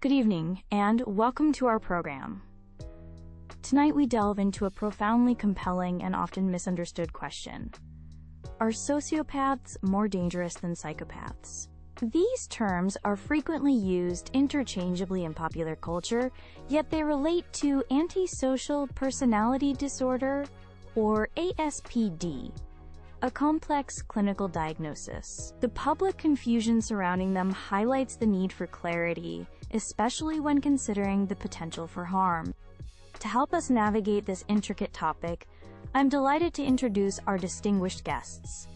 Good evening, and welcome to our program. Tonight we delve into a profoundly compelling and often misunderstood question. Are sociopaths more dangerous than psychopaths? These terms are frequently used interchangeably in popular culture, yet they relate to antisocial personality disorder, or ASPD, a complex clinical diagnosis. The public confusion surrounding them highlights the need for clarity, especially when considering the potential for harm. To help us navigate this intricate topic, I'm delighted to introduce our distinguished guests.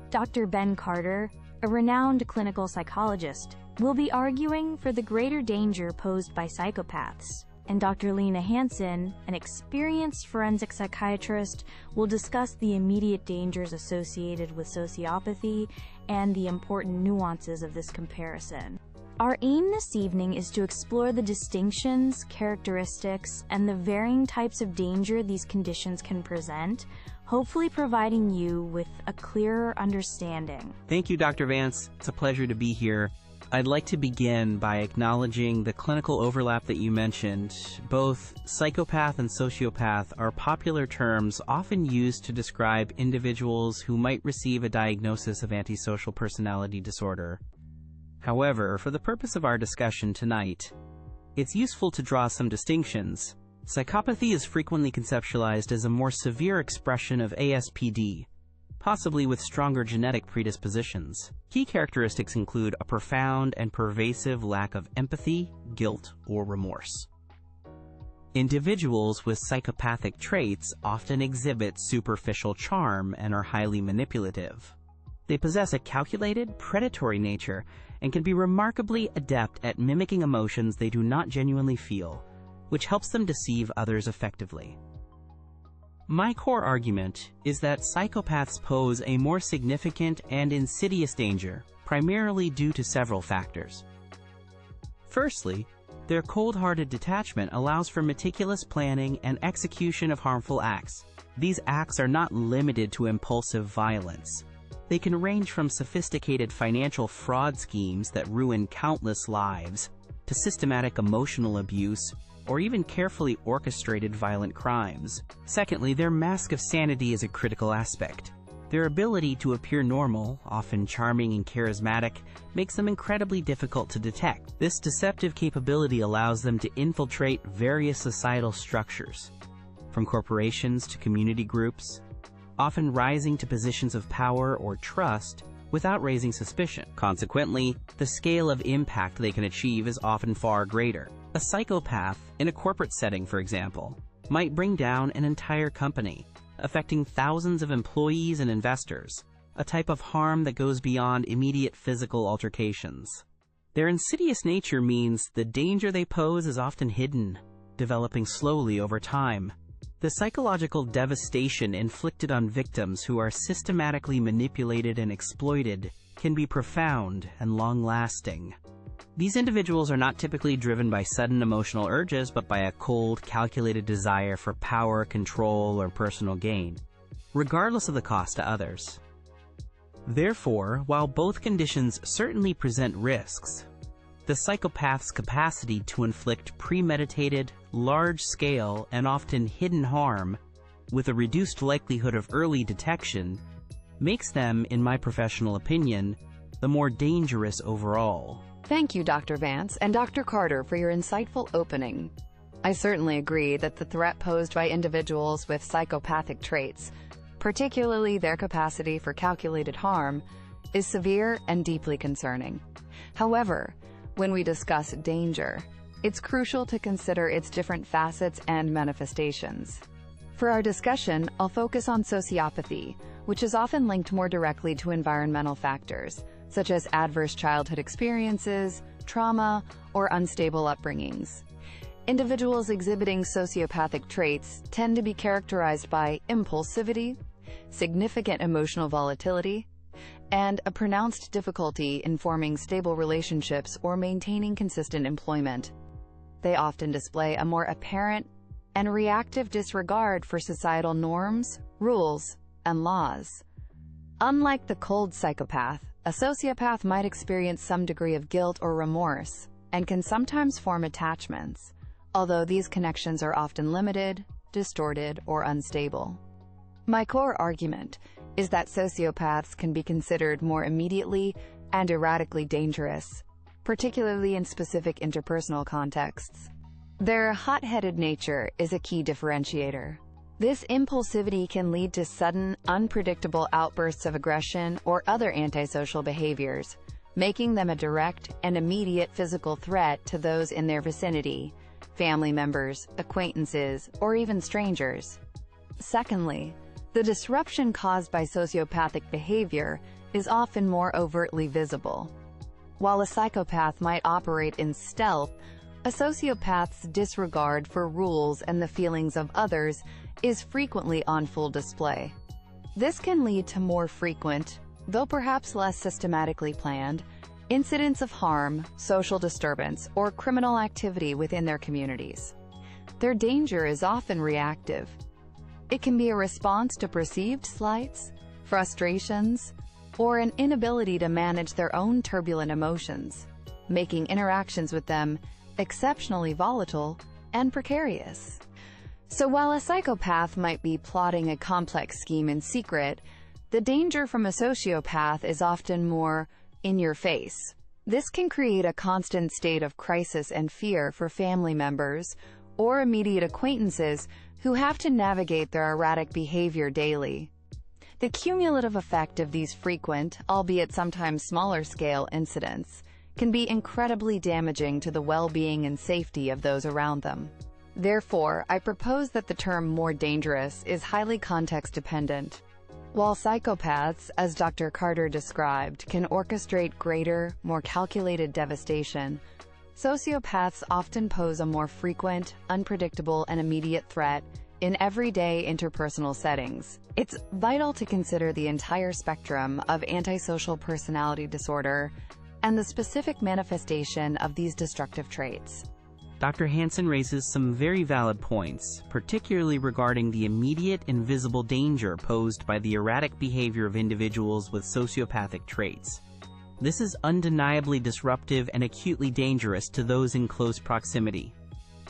Dr. Ben Carter, a renowned clinical psychologist, will be arguing for the greater danger posed by psychopaths, and Dr. Lena Hansen, an experienced forensic psychiatrist, will discuss the immediate dangers associated with sociopathy and the important nuances of this comparison. Our aim this evening is to explore the distinctions, characteristics, and the varying types of danger these conditions can present, hopefully providing you with a clearer understanding. Thank you, Dr. Vance. It's a pleasure to be here. I'd like to begin by acknowledging the clinical overlap that you mentioned. Both psychopath and sociopath are popular terms often used to describe individuals who might receive a diagnosis of antisocial personality disorder. However, for the purpose of our discussion tonight, it's useful to draw some distinctions. Psychopathy is frequently conceptualized as a more severe expression of ASPD, possibly with stronger genetic predispositions. Key characteristics include a profound and pervasive lack of empathy, guilt, or remorse. Individuals with psychopathic traits often exhibit superficial charm and are highly manipulative. They possess a calculated, predatory nature and can be remarkably adept at mimicking emotions they do not genuinely feel, which helps them deceive others effectively. My core argument is that psychopaths pose a more significant and insidious danger, primarily due to several factors. Firstly, their cold-hearted detachment allows for meticulous planning and execution of harmful acts. These acts are not limited to impulsive violence. They can range from sophisticated financial fraud schemes that ruin countless lives, to systematic emotional abuse, or even carefully orchestrated violent crimes. Secondly, their mask of sanity is a critical aspect. Their ability to appear normal, often charming and charismatic, makes them incredibly difficult to detect. This deceptive capability allows them to infiltrate various societal structures, from corporations to community groups, often rising to positions of power or trust without raising suspicion. Consequently, the scale of impact they can achieve is often far greater. A psychopath, in a corporate setting for example, might bring down an entire company, affecting thousands of employees and investors, a type of harm that goes beyond immediate physical altercations. Their insidious nature means the danger they pose is often hidden, developing slowly over time. The psychological devastation inflicted on victims who are systematically manipulated and exploited can be profound and long-lasting. These individuals are not typically driven by sudden emotional urges, but by a cold, calculated desire for power, control, or personal gain, regardless of the cost to others. Therefore, while both conditions certainly present risks, the psychopath's capacity to inflict premeditated, large-scale, and often hidden harm with a reduced likelihood of early detection makes them, in my professional opinion, the more dangerous overall. Thank you, Dr. Vance and Dr. Carter, for your insightful opening. I certainly agree that the threat posed by individuals with psychopathic traits, particularly their capacity for calculated harm, is severe and deeply concerning. However, when we discuss danger, it's crucial to consider its different facets and manifestations. For our discussion, I'll focus on sociopathy, which is often linked more directly to environmental factors, such as adverse childhood experiences, trauma, or unstable upbringings. Individuals exhibiting sociopathic traits tend to be characterized by impulsivity, significant emotional volatility, and a pronounced difficulty in forming stable relationships or maintaining consistent employment. They often display a more apparent and reactive disregard for societal norms, rules, and laws. Unlike the cold psychopath, a sociopath might experience some degree of guilt or remorse, and can sometimes form attachments, although these connections are often limited, distorted, or unstable. My core argument is that sociopaths can be considered more immediately and erratically dangerous, particularly in specific interpersonal contexts. Their hot-headed nature is a key differentiator. This impulsivity can lead to sudden, unpredictable outbursts of aggression or other antisocial behaviors, making them a direct and immediate physical threat to those in their vicinity, family members, acquaintances, or even strangers. Secondly, the disruption caused by sociopathic behavior is often more overtly visible. While a psychopath might operate in stealth, a sociopath's disregard for rules and the feelings of others is frequently on full display. This can lead to more frequent, though perhaps less systematically planned, incidents of harm, social disturbance, or criminal activity within their communities. Their danger is often reactive. It can be a response to perceived slights, frustrations, or an inability to manage their own turbulent emotions, making interactions with them exceptionally volatile and precarious. So while a psychopath might be plotting a complex scheme in secret, the danger from a sociopath is often more in your face. This can create a constant state of crisis and fear for family members or immediate acquaintances who have to navigate their erratic behavior daily. The cumulative effect of these frequent, albeit sometimes smaller-scale incidents can be incredibly damaging to the well-being and safety of those around them. Therefore, I propose that the term more dangerous is highly context-dependent. While psychopaths, as Dr. Carter described, can orchestrate greater, more calculated devastation, sociopaths often pose a more frequent, unpredictable, and immediate threat in everyday interpersonal settings. It's vital to consider the entire spectrum of antisocial personality disorder and the specific manifestation of these destructive traits. Dr. Hansen raises some very valid points, particularly regarding the immediate and visible danger posed by the erratic behavior of individuals with sociopathic traits. This is undeniably disruptive and acutely dangerous to those in close proximity.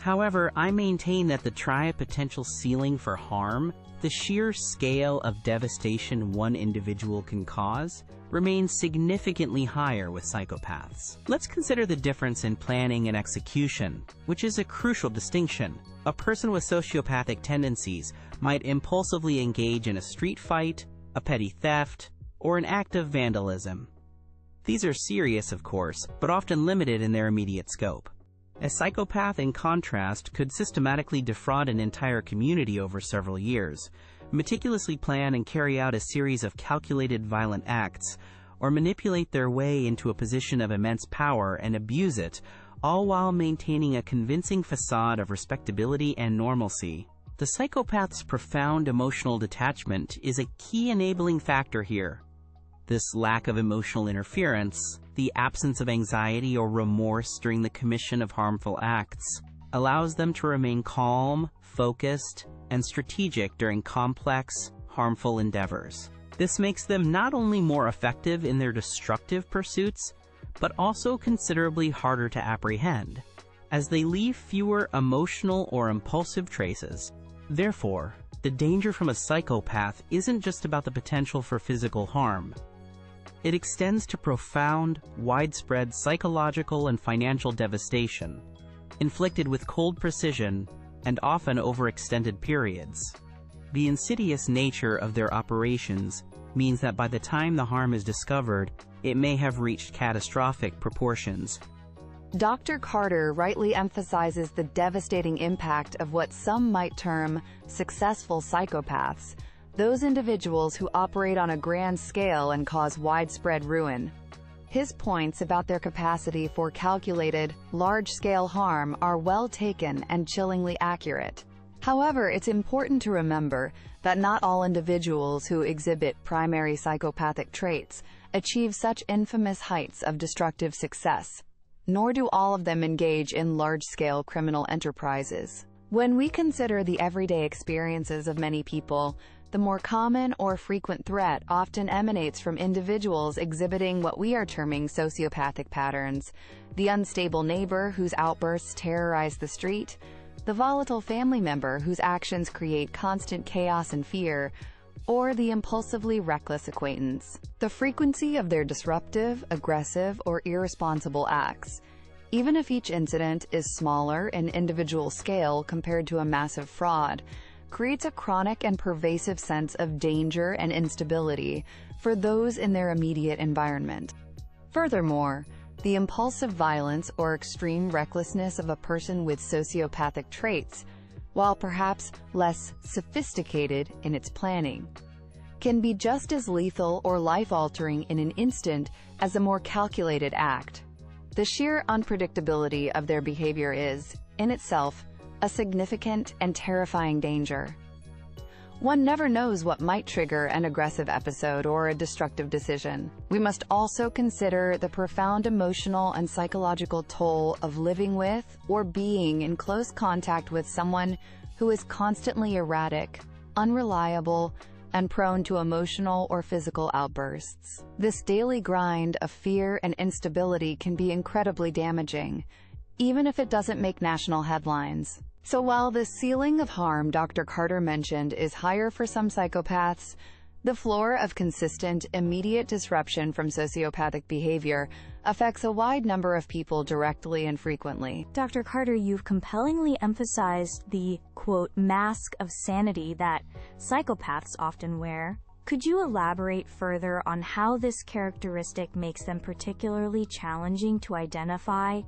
However, I maintain that the potential ceiling for harm, the sheer scale of devastation one individual can cause, remains significantly higher with psychopaths. Let's consider the difference in planning and execution, which is a crucial distinction. A person with sociopathic tendencies might impulsively engage in a street fight, a petty theft, or an act of vandalism. These are serious, of course, but often limited in their immediate scope. A psychopath, in contrast, could systematically defraud an entire community over several years, meticulously plan and carry out a series of calculated violent acts, or manipulate their way into a position of immense power and abuse it, all while maintaining a convincing facade of respectability and normalcy. The psychopath's profound emotional detachment is a key enabling factor here. This lack of emotional interference, the absence of anxiety or remorse during the commission of harmful acts, allows them to remain calm, focused, and strategic during complex, harmful endeavors. This makes them not only more effective in their destructive pursuits, but also considerably harder to apprehend, as they leave fewer emotional or impulsive traces. Therefore, the danger from a psychopath isn't just about the potential for physical harm. It extends to profound, widespread psychological and financial devastation, inflicted with cold precision and often over extended periods. The insidious nature of their operations means that by the time the harm is discovered, it may have reached catastrophic proportions. Dr. Carter rightly emphasizes the devastating impact of what some might term successful psychopaths, those individuals who operate on a grand scale and cause widespread ruin. His points about their capacity for calculated, large-scale harm are well taken and chillingly accurate. However, it's important to remember that not all individuals who exhibit primary psychopathic traits achieve such infamous heights of destructive success, nor do all of them engage in large-scale criminal enterprises. When we consider the everyday experiences of many people, the more common or frequent threat often emanates from individuals exhibiting what we are terming sociopathic patterns: the unstable neighbor whose outbursts terrorize the street, the volatile family member whose actions create constant chaos and fear, or the impulsively reckless acquaintance. The frequency of their disruptive, aggressive, or irresponsible acts, even if each incident is smaller in individual scale compared to a massive fraud, creates a chronic and pervasive sense of danger and instability for those in their immediate environment. Furthermore, the impulsive violence or extreme recklessness of a person with sociopathic traits, while perhaps less sophisticated in its planning, can be just as lethal or life-altering in an instant as a more calculated act. The sheer unpredictability of their behavior is, in itself, a significant and terrifying danger. One never knows what might trigger an aggressive episode or a destructive decision. We must also consider the profound emotional and psychological toll of living with or being in close contact with someone who is constantly erratic, unreliable, and prone to emotional or physical outbursts. This daily grind of fear and instability can be incredibly damaging, even if it doesn't make national headlines. So while the ceiling of harm Dr. Carter mentioned is higher for some psychopaths, the floor of consistent, immediate disruption from sociopathic behavior affects a wide number of people directly and frequently. Dr. Carter, you've compellingly emphasized the, quote, mask of sanity that psychopaths often wear. Could you elaborate further on how this characteristic makes them particularly challenging to identify,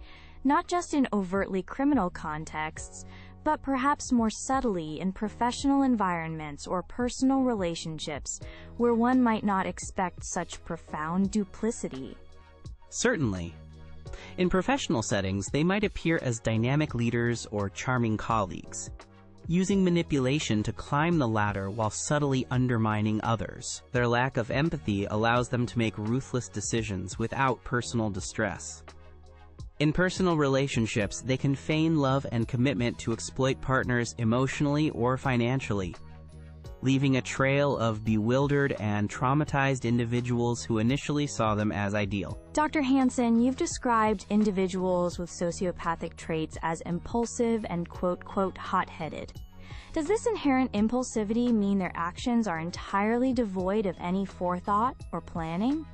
not just in overtly criminal contexts, but perhaps more subtly in professional environments or personal relationships where one might not expect such profound duplicity? Certainly. In professional settings, they might appear as dynamic leaders or charming colleagues, using manipulation to climb the ladder while subtly undermining others. Their lack of empathy allows them to make ruthless decisions without personal distress. In personal relationships, they can feign love and commitment to exploit partners emotionally or financially, leaving a trail of bewildered and traumatized individuals who initially saw them as ideal. Dr. Hansen, you've described individuals with sociopathic traits as impulsive and quote, hot-headed. Does this inherent impulsivity mean their actions are entirely devoid of any forethought or planning?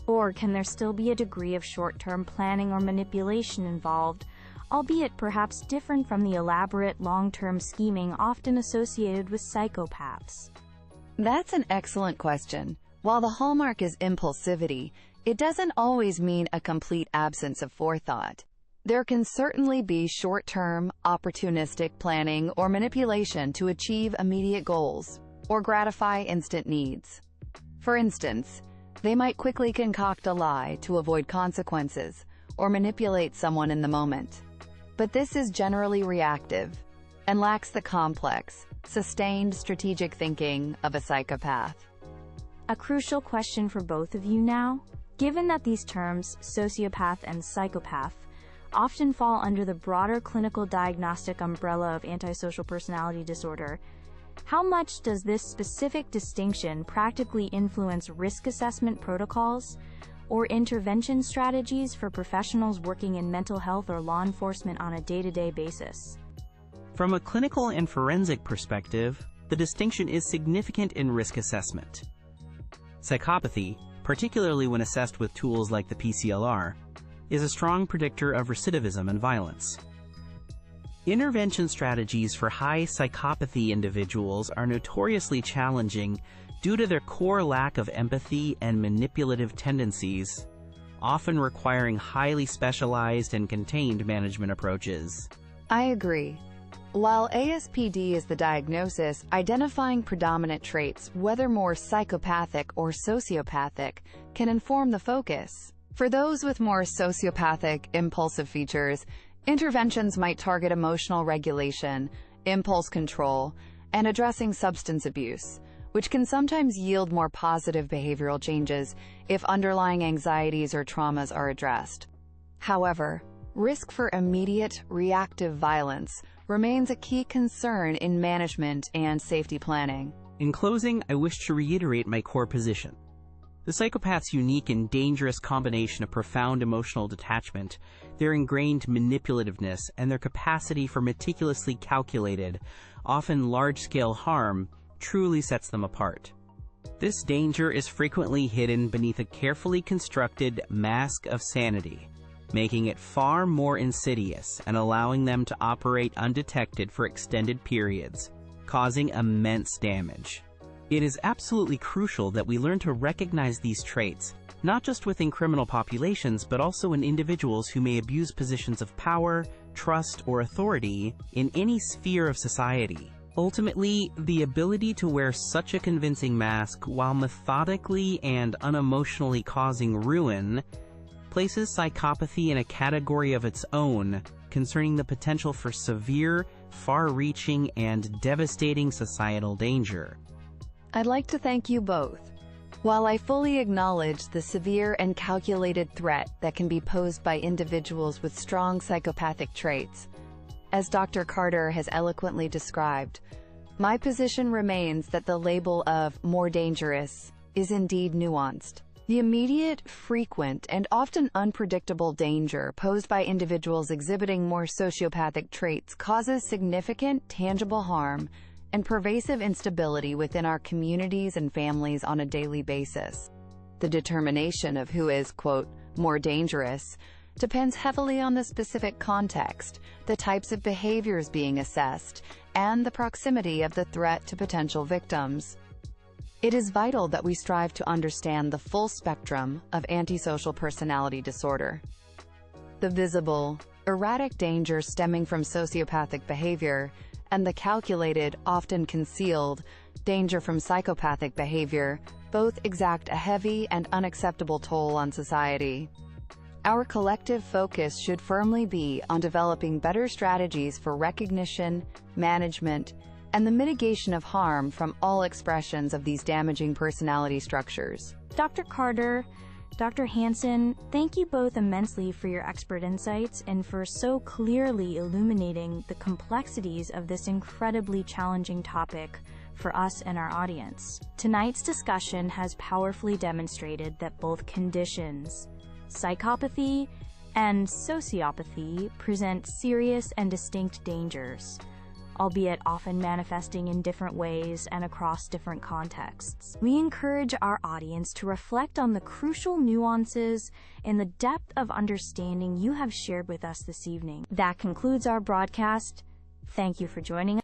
Or can there still be a degree of short-term planning or manipulation involved, albeit perhaps different from the elaborate long-term scheming often associated with psychopaths? That's an excellent question. While the hallmark is impulsivity, it doesn't always mean a complete absence of forethought. There can certainly be short-term, opportunistic planning or manipulation to achieve immediate goals or gratify instant needs. For instance, they might quickly concoct a lie to avoid consequences or manipulate someone in the moment. But this is generally reactive and lacks the complex, sustained strategic thinking of a psychopath. A crucial question for both of you now. Given that these terms, sociopath and psychopath, often fall under the broader clinical diagnostic umbrella of antisocial personality disorder, how much does this specific distinction practically influence risk assessment protocols or intervention strategies for professionals working in mental health or law enforcement on a day-to-day basis? From a clinical and forensic perspective, the distinction is significant in risk assessment. Psychopathy, particularly when assessed with tools like the PCLR, is a strong predictor of recidivism and violence. Intervention strategies for high psychopathy individuals are notoriously challenging due to their core lack of empathy and manipulative tendencies, often requiring highly specialized and contained management approaches. I agree. While ASPD is the diagnosis, identifying predominant traits, whether more psychopathic or sociopathic, can inform the focus. For those with more sociopathic, impulsive features, interventions might target emotional regulation, impulse control, and addressing substance abuse, which can sometimes yield more positive behavioral changes if underlying anxieties or traumas are addressed. However, risk for immediate, reactive violence remains a key concern in management and safety planning. In closing, I wish to reiterate my core position. The psychopath's unique and dangerous combination of profound emotional detachment, their ingrained manipulativeness, and their capacity for meticulously calculated, often large-scale harm truly sets them apart. This danger is frequently hidden beneath a carefully constructed mask of sanity, making it far more insidious and allowing them to operate undetected for extended periods, causing immense damage. It is absolutely crucial that we learn to recognize these traits, not just within criminal populations, but also in individuals who may abuse positions of power, trust, or authority in any sphere of society. Ultimately, the ability to wear such a convincing mask while methodically and unemotionally causing ruin places psychopathy in a category of its own concerning the potential for severe, far-reaching, and devastating societal danger. I'd like to thank you both. While I fully acknowledge the severe and calculated threat that can be posed by individuals with strong psychopathic traits, as Dr. Carter has eloquently described, my position remains that the label of more dangerous is indeed nuanced. The immediate, frequent, and often unpredictable danger posed by individuals exhibiting more sociopathic traits causes significant, tangible harm and pervasive instability within our communities and families on a daily basis. The determination of who is, quote, more dangerous depends heavily on the specific context, the types of behaviors being assessed, and the proximity of the threat to potential victims. It is vital that we strive to understand the full spectrum of antisocial personality disorder. The visible, erratic danger stemming from sociopathic behavior and the calculated, often concealed, danger from psychopathic behavior both exact a heavy and unacceptable toll on society. Our collective focus should firmly be on developing better strategies for recognition, management, and the mitigation of harm from all expressions of these damaging personality structures. Dr. Carter, Dr. Hansen, thank you both immensely for your expert insights and for so clearly illuminating the complexities of this incredibly challenging topic for us and our audience. Tonight's discussion has powerfully demonstrated that both conditions, psychopathy and sociopathy, present serious and distinct dangers, albeit often manifesting in different ways and across different contexts. We encourage our audience to reflect on the crucial nuances and the depth of understanding you have shared with us this evening. That concludes our broadcast. Thank you for joining us.